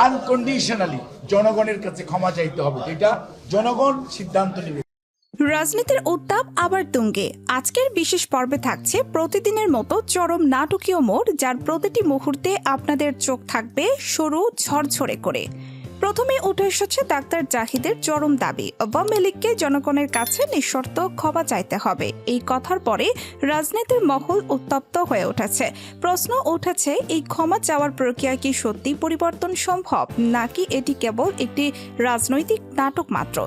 Unconditionally জনগণের কাছে ক্ষমা চাইতে হবে, এটা জনগণ সিদ্ধান্ত নেবে। রাজনীতির উত্তাপ আবার তুঙ্গে। আজকের বিশেষ পর্বে থাকছে প্রতিদিনের মতো চরম নাটকীয় মোড়, যার প্রতিটি মুহূর্তে আপনাদের চোখ থাকবে সরু ঝরঝরে করে। প্রথমে উঠে এসেছে ডাক্তার জাহিদের চরম দাবি, আওয়ামী লীগকে জনগণের কাছে নিঃশর্ত ক্ষমা চাইতে হবে। এই কথার পরে রাজনীতির মহল উত্তপ্ত হয়ে উঠেছে। প্রশ্ন উঠেছে, এই ক্ষমা চাওয়ার প্রক্রিয়া কি সত্যি পরিবর্তন সম্ভব, নাকি এটি কেবল একটি রাজনৈতিক নাটক মাত্র?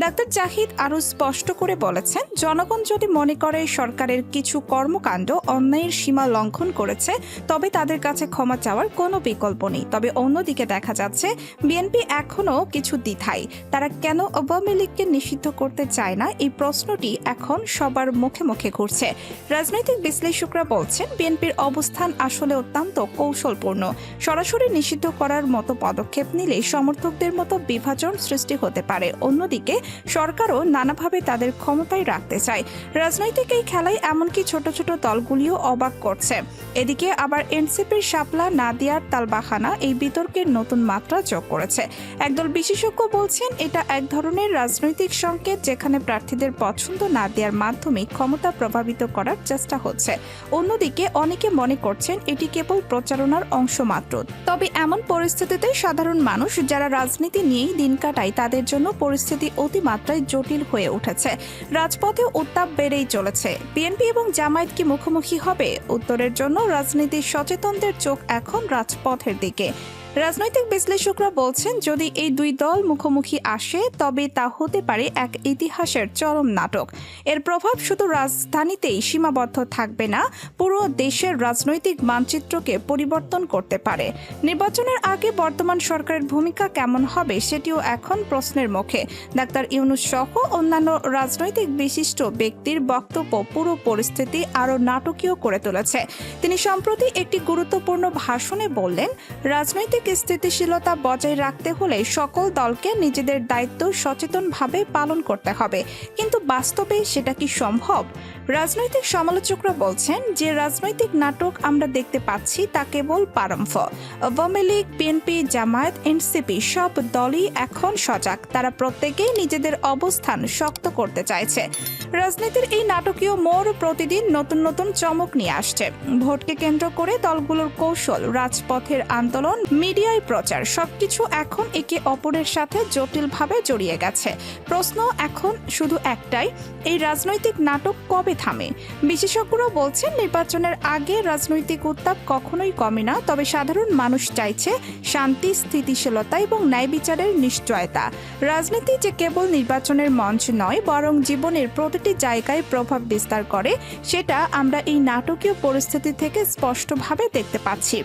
ডাক্তার জাহিদ আরও স্পষ্ট করে বলেছেন, জনগণ যদি মনে করে সরকারের কিছু কর্মকাণ্ড অন্যায়ের সীমা লঙ্ঘন করেছে, তবে তাদের কাছে ক্ষমা চাওয়ার কোনো বিকল্প নেই। তবে অন্যদিকে দেখা যাচ্ছে বিএনপি এখনো কিছু দ্বিধায়। তারা কেন আওয়ামী লীগকে নিষিদ্ধ করতে চায় না, এই প্রশ্নটি এখন সবার মুখে মুখে ঘুরছে। রাজনৈতিক বিশ্লেষকরা বলছেন, বিএনপির অবস্থান আসলে অত্যন্ত কৌশলপূর্ণ। সরাসরি নিষিদ্ধ করার মতো পদক্ষেপ নিলে সমর্থকদের মতো বিভাজন সৃষ্টি হতে পারে। অন্যদিকে সরকারও নানাভাবে তাদের ক্ষমতায় রাখতে চায়। রাজনৈতিক এই খেলায় এমনকি ছোট ছোট দলগুলিও অবাক করছে। এদিকে আবার এনসিপির শাপলা নাদিয়ার তালবাহানা এই বিতর্কের নতুন মাত্রা যোগ করেছে। একদল বিশেষজ্ঞ বলছেন, এটা এক ধরনের রাজনৈতিক সংকেত, যেখানে প্রার্থীদের পছন্দ না দেওয়ার মাধ্যমে ক্ষমতা প্রভাবিত করার চেষ্টা হচ্ছে। অন্যদিকে অনেকে মনে করছেন এটি কেবল প্রচারণার অংশ মাত্র। তবে এমন পরিস্থিতিতে সাধারণ মানুষ যারা রাজনীতি নিয়েই দিন কাটায়, তাদের জন্য পরিস্থিতি অতিমাত্রায় জটিল হয়ে উঠেছে। রাজপথে উত্তাপ বেড়েই চলেছে। বিএনপি এবং জামায়াত কি মুখোমুখি হবে? উত্তরের জন্য রাজনীতির সচেতনদের চোখ এখন রাজপথের দিকে। রাজনৈতিক বিশ্লেষকরা বলছেন, যদি এই দুই দল মুখোমুখি আসে, তবে তা হতে পারে এক ইতিহাসের চরম নাটক। এর প্রভাব শুধু রাজধানীতেই সীমাবদ্ধ থাকবে না, পুরো দেশের রাজনৈতিক মানচিত্রকে পরিবর্তন করতে পারে। নির্বাচনের আগে বর্তমান সরকারের ভূমিকা কেমন হবে, সেটিও এখন প্রশ্নের মুখে। ডাক্তার ইউনূস সহ অন্যান্য রাজনৈতিক বিশিষ্ট ব্যক্তির বক্তব্য পুরো পরিস্থিতি আরও নাটকীয় করে তুলেছে। তিনি সম্প্রতি একটি গুরুত্বপূর্ণ ভাষণে বললেন, রাজনৈতিক স্থিতিশীলতা বজায় রাখতে হলে সকল দলকে নিজেদের দায়িত্ব সচেতনভাবে পালন করতে হবে। কিন্তু বাস্তবে সেটা কি সম্ভব? রাজনৈতিক সমালোচকরা বলছেন, যে রাজনৈতিক নাটক আমরা দেখতে পাচ্ছি তা কেবল প্রারম্ভ। আওয়ামী লীগ, বিএনপি, জামায়াত, এনসিপি সব দলই এখন সজাগ। তারা প্রত্যেকেই নিজেদের অবস্থান শক্ত করতে চাইছে। রাজনীতির এই নাটকীয় মোড় প্রতিদিন নতুন নতুন চমক নিয়ে আসছে। ভোটকে কেন্দ্র করে দলগুলোর কৌশল, রাজপথের আন্দোলন, মিডিয়ায় প্রচার, সবকিছু এখন একে অপরের সাথে জটিলভাবে জড়িয়ে গেছে। প্রশ্ন এখন শুধু একটাই, এই রাজনৈতিক নাটক কবে থামে? বিশেষজ্ঞরা বলছেন, নির্বাচনের আগে রাজনৈতিক উত্তাপ কখনোই কমে না। তবে সাধারণ মানুষ চাইছে শান্তি, স্থিতিশীলতা এবং ন্যায় বিচারের নিশ্চয়তা। রাজনীতি যে কেবল নির্বাচনের মঞ্চ নয়, বরং জীবনের প্রতিটি জায়গায় প্রভাব বিস্তার করে, সেটা আমরা এই নাটকীয় পরিস্থিতি থেকে স্পষ্টভাবে দেখতে পাচ্ছি।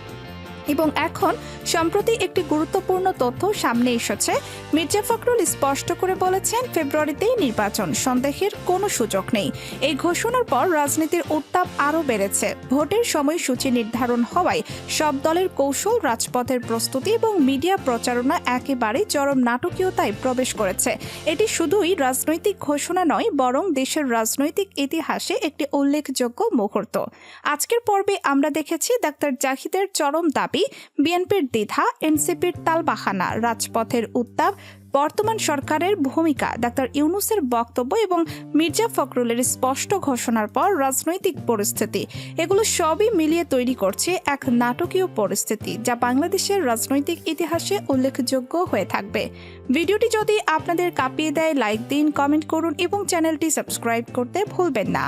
এবং এখন সম্প্রতি একটি গুরুত্বপূর্ণ তথ্য সামনে এসেছে। মির্জা ফখরুল স্পষ্ট করে বলেছেন, ফেব্রুয়ারিতেই নির্বাচন, সন্দেহের কোনো সুযোগ নেই। এই ঘোষণার পর রাজনীতির উত্তাপ আরও বেড়েছে। ভোটের সময়সূচি নির্ধারণ হওয়ায় সব দলের কৌশল, রাজপথের প্রস্তুতি এবং মিডিয়া প্রচারণা একেবারে চরম নাটকীয়তায় প্রবেশ করেছে। এটি শুধুই রাজনৈতিক ঘোষণা নয়, বরং দেশের রাজনৈতিক ইতিহাসে একটি উল্লেখযোগ্য মুহূর্ত। আজকের পর্বে আমরা দেখেছি ডাক্তার জাহিদের চরম দাবি, বিএনপির দ্বিধা, এনসিপির তালবাহানা, রাজপথের উত্তাপ, বর্তমান সরকারের ভূমিকা, ডাক্তার ইউনূসের বক্তব্য এবং মির্জা ফখরুলের স্পষ্ট ঘোষণার পর রাজনৈতিক পরিস্থিতি। এগুলো সবই মিলিয়ে তৈরি করছে এক নাটকীয় পরিস্থিতি, যা বাংলাদেশের রাজনৈতিক ইতিহাসে উল্লেখযোগ্য হয়ে থাকবে। ভিডিওটি যদি আপনাদের কাঁপিয়ে দেয়, লাইক দিন, কমেন্ট করুন এবং চ্যানেলটি সাবস্ক্রাইব করতে ভুলবেন না।